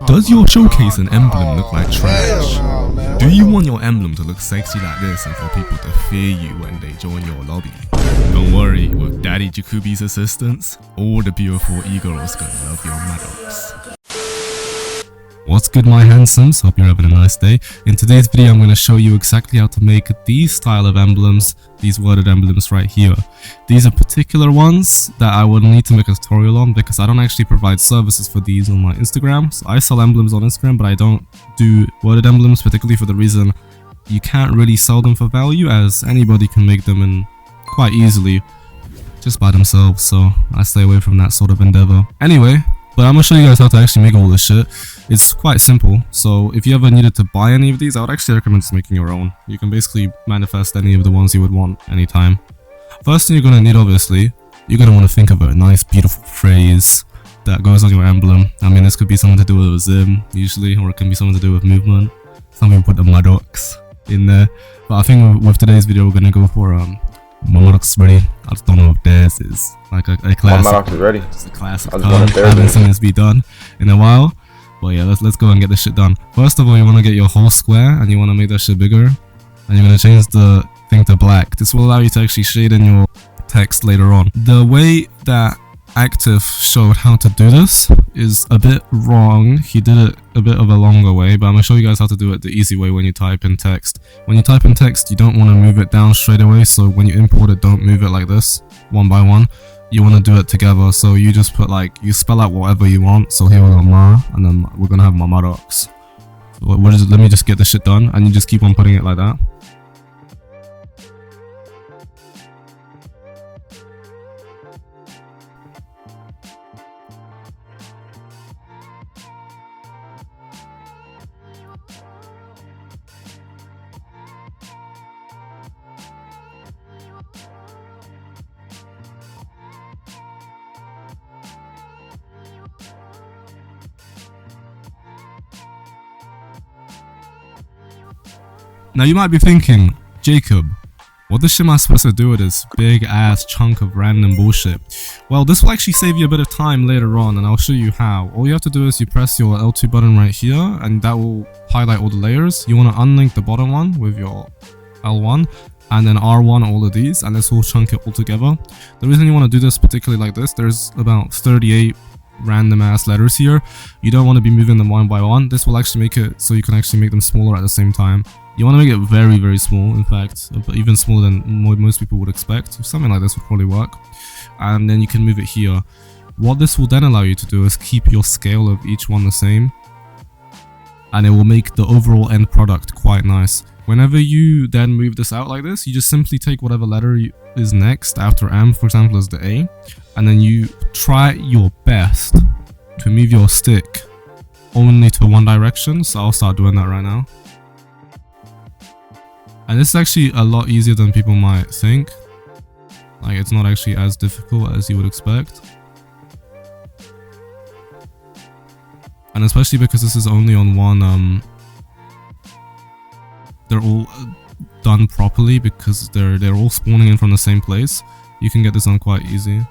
Does your showcase and emblem look like trash? Do you want your emblem to look sexy like this and for people to fear you when they join your lobby? Don't worry, with Daddy Jacoby's assistance, all the BO4 e-girls gonna love your Maddox. What's good, my handsomes? Hope you're having a nice day. In today's video, I'm going to show you exactly how to make these style of emblems, these worded emblems right here. These are particular ones that I would need to make a tutorial on because I don't actually provide services for these on my Instagram. So I sell emblems on Instagram, but I don't do worded emblems, particularly for the reason you can't really sell them for value, as anybody can make them in quite easily just by themselves. So I stay away from that sort of endeavor. Anyway, but I'm going to show you guys how to actually make all this shit. It's quite simple, so if you ever needed to buy any of these, I would actually recommend just making your own. You can basically manifest any of the ones you would want anytime. First thing you're going to need, obviously, you're going to want to think of a nice beautiful phrase that goes on your emblem. I mean, this could be something to do with a zim, usually, or it can be something to do with movement. Some people put the Maddox in there, but I think with today's video, we're going to go for my Maddox ready. I just don't know if theirs is like a classic. My Maddox is ready. It's a classic. I haven't seen this be done in a while. But yeah, let's go and get this shit done. First of all, you want to get your whole square and you want to make that shit bigger. And you're going to change the thing to black. This will allow you to actually shade in your text later on. The way that Active showed how to do this is a bit wrong. He did it a bit of a longer way, but I'm going to show you guys how to do it the easy way when you type in text. When you type in text, you don't want to move it down straight away. So when you import it, don't move it like this, one by one. You want to do it together, so you just put you spell out whatever you want. So here we got ma, and then we're gonna have my Maddox. So let me just get this shit done, and you just keep on putting it like that. Now you might be thinking, Jacob, what the shit am I supposed to do with this big ass chunk of random bullshit? Well, this will actually save you a bit of time later on, and I'll show you how. All you have to do is you press your L2 button right here, and that will highlight all the layers. You want to unlink the bottom one with your L1, and then R1 all of these, and this will chunk it all together. The reason you want to do this particularly like this, there's about 38 random ass letters here. You don't want to be moving them one by one. This will actually make it so you can actually make them smaller at the same time. You want to make it very, very small, in fact, even smaller than most people would expect. Something like this would probably work. And then you can move it here. What this will then allow you to do is keep your scale of each one the same. And it will make the overall end product quite nice. Whenever you then move this out like this, you just simply take whatever letter is next after M, for example, as the A. And then you try your best to move your stick only to one direction. So I'll start doing that right now. And this is actually a lot easier than people might think. Like, it's not actually as difficult as you would expect. And especially because this is only on one, they're all done properly because they're all spawning in from the same place. You can get this done quite easy.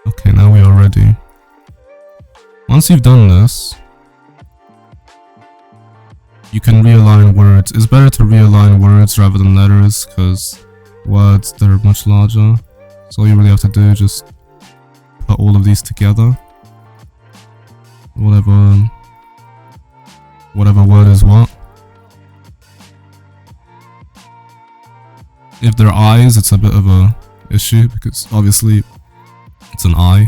Okay, now we are ready. Once you've done this, you can realign words. It's better to realign words rather than letters because words, they're much larger. So all you really have to do is just put all of these together. Whatever word is what. If they're eyes, it's a bit of a issue because obviously it's an eye.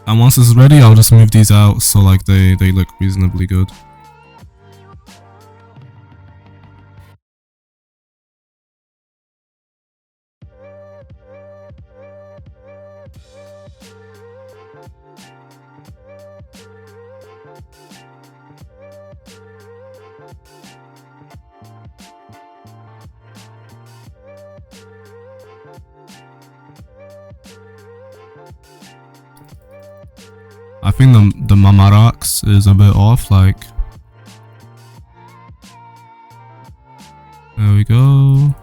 And once it's ready, I'll just move these out so like they look reasonably good. I think the Mamarax is a bit off, like... There we go.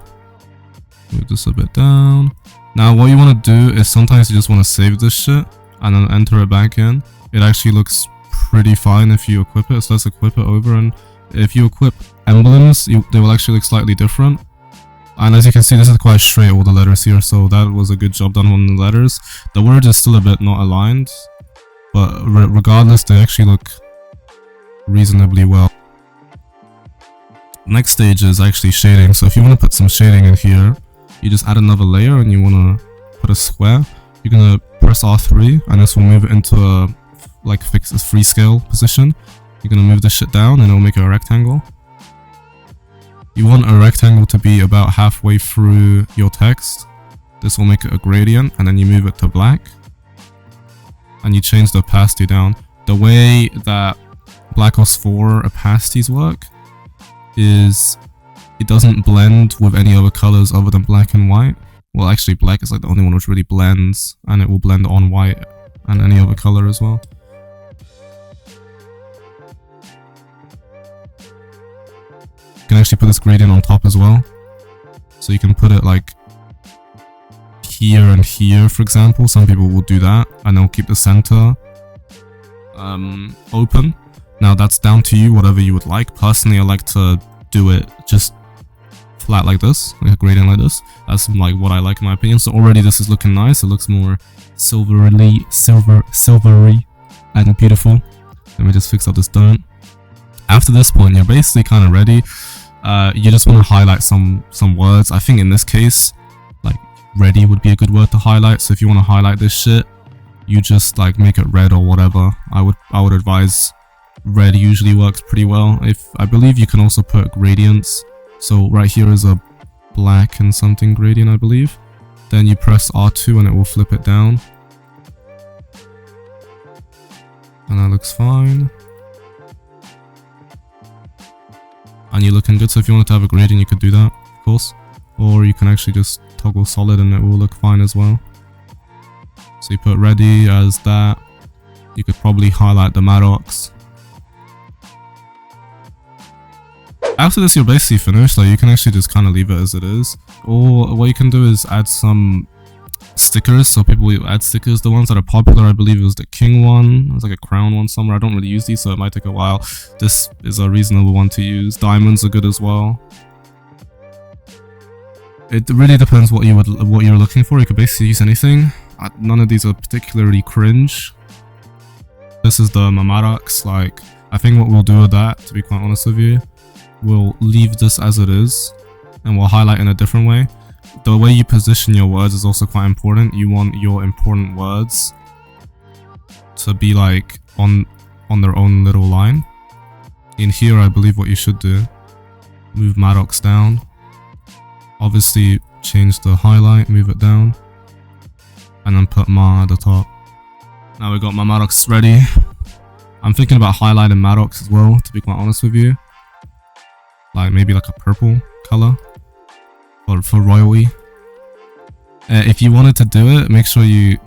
Move this a bit down. Now what you want to do is sometimes you just want to save this shit and then enter it back in. It actually looks pretty fine if you equip it, so let's equip it over, and if you equip emblems, they will actually look slightly different. And as you can see, this is quite straight, all the letters here, so that was a good job done on the letters. The word is still a bit not aligned, but regardless, they actually look reasonably well. Next stage is actually shading, so if you want to put some shading in here, you just add another layer and you want to put a square. You're going to press R3 and this will move it into a like fixed freescale position. You're going to move this shit down and it will make it a rectangle. You want a rectangle to be about halfway through your text. This will make it a gradient, and then you move it to black and you change the opacity down. The way that Black Ops 4 opacities work is it doesn't blend with any other colors other than black and white. Well, actually black is like the only one which really blends, and it will blend on white and any other color as well. You can actually put this gradient on top as well, so you can put it like here and here, for example. Some people will do that and they'll keep the center open. Now that's down to you, whatever you would like. Personally, I like to do it just flat like this, like a gradient like this. That's like what I like in my opinion. So already this is looking nice. It looks more silvery and beautiful. Let me just fix up this dirt. After this point, you're basically kind of ready. You just want to highlight some words. I think in this case, like ready would be a good word to highlight. So if you want to highlight this shit, you just like make it red or whatever. I would advise red usually works pretty well. I believe you can also put gradients. So right here is a black and something gradient, I believe. Then you press R2 and it will flip it down. And that looks fine. And you're looking good, so if you wanted to have a gradient you could do that, of course. Or you can actually just toggle solid and it will look fine as well. So you put ready as that. You could probably highlight the Maddox. After this you're basically finished, like you can actually just kind of leave it as it is. Or what you can do is add some stickers, so people will add stickers. The ones that are popular, I believe it was the king one. There's like a crown one somewhere. I don't really use these, so it might take a while. This is a reasonable one to use. Diamonds are good as well. It really depends what you're looking for. You could basically use anything. None of these are particularly cringe. This is the Mamarax. Like, I think what we'll do with that, to be quite honest with you, we'll leave this as it is and we'll highlight in a different way. The way you position your words is also quite important. You want your important words to be like on their own little line. In here, I believe what you should do, move Maddox down. Obviously, change the highlight, move it down, and then put Ma at the top. Now we got my Maddox ready. I'm thinking about highlighting Maddox as well, to be quite honest with you. Like maybe like a purple color. Or for royalty. If you wanted to do it, make sure you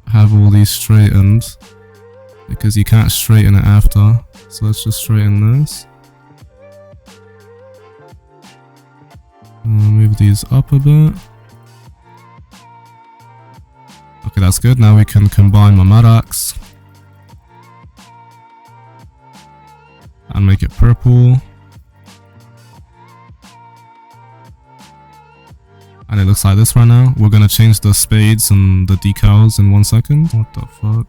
have all these straightened, because you can't straighten it after. So let's just straighten this. Move these up a bit. Okay, that's good. Now we can combine my Maddox and make it purple. And it looks like this right now. We're gonna change the spades and the decals in 1 second. What the fuck?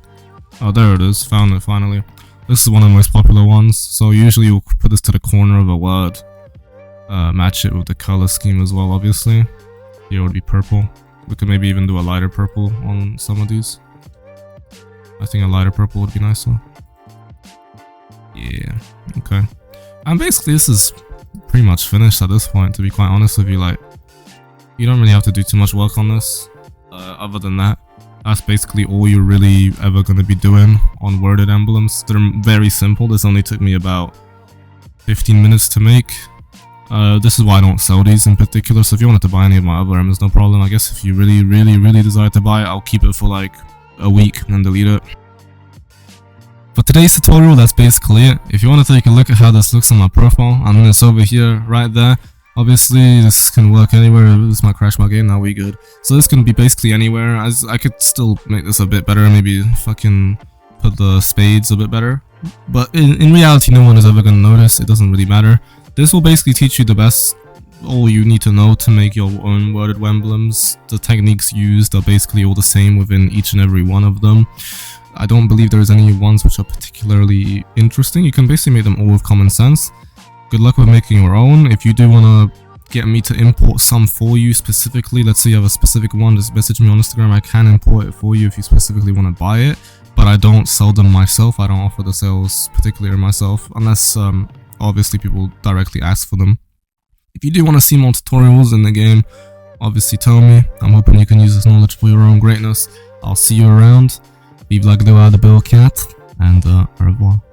Oh, there it is. Found it finally. This is one of the most popular ones. So usually you'll put this to the corner of a word. Match it with the color scheme as well, obviously. Here would be purple. We could maybe even do a lighter purple on some of these. I think a lighter purple would be nicer. Yeah, okay. And basically this is pretty much finished at this point, to be quite honest with you. Like, you don't really have to do too much work on this. Other than that, that's basically all you're really ever going to be doing on worded emblems. They're very simple. This only took me about 15 minutes to make. This is why I don't sell these in particular. So if you wanted to buy any of my other emblems, no problem. I guess if you really desire to buy it, I'll keep it for like a week and then delete it. For today's tutorial, that's basically it. If you want to take a look at how this looks on my profile, I'm this over here, right there. Obviously, this can work anywhere. This might crash my game, now we good. So this can be basically anywhere. I could still make this a bit better, maybe fucking put the spades a bit better. But in reality, no one is ever gonna notice, it doesn't really matter. This will basically teach you the best, all you need to know to make your own worded emblems. The techniques used are basically all the same within each and every one of them. I don't believe there's any ones which are particularly interesting. You can basically make them all with common sense. Good luck with making your own. If you do want to get me to import some for you specifically, let's say you have a specific one, just message me on Instagram. I can import it for you if you specifically want to buy it, but I don't sell them myself. I don't offer the sales particularly myself, unless obviously people directly ask for them. If you do want to see more tutorials in the game, obviously tell me. I'm hoping you can use this knowledge for your own greatness. I'll see you around. Vive la Gloire de Bill Cat, and au revoir.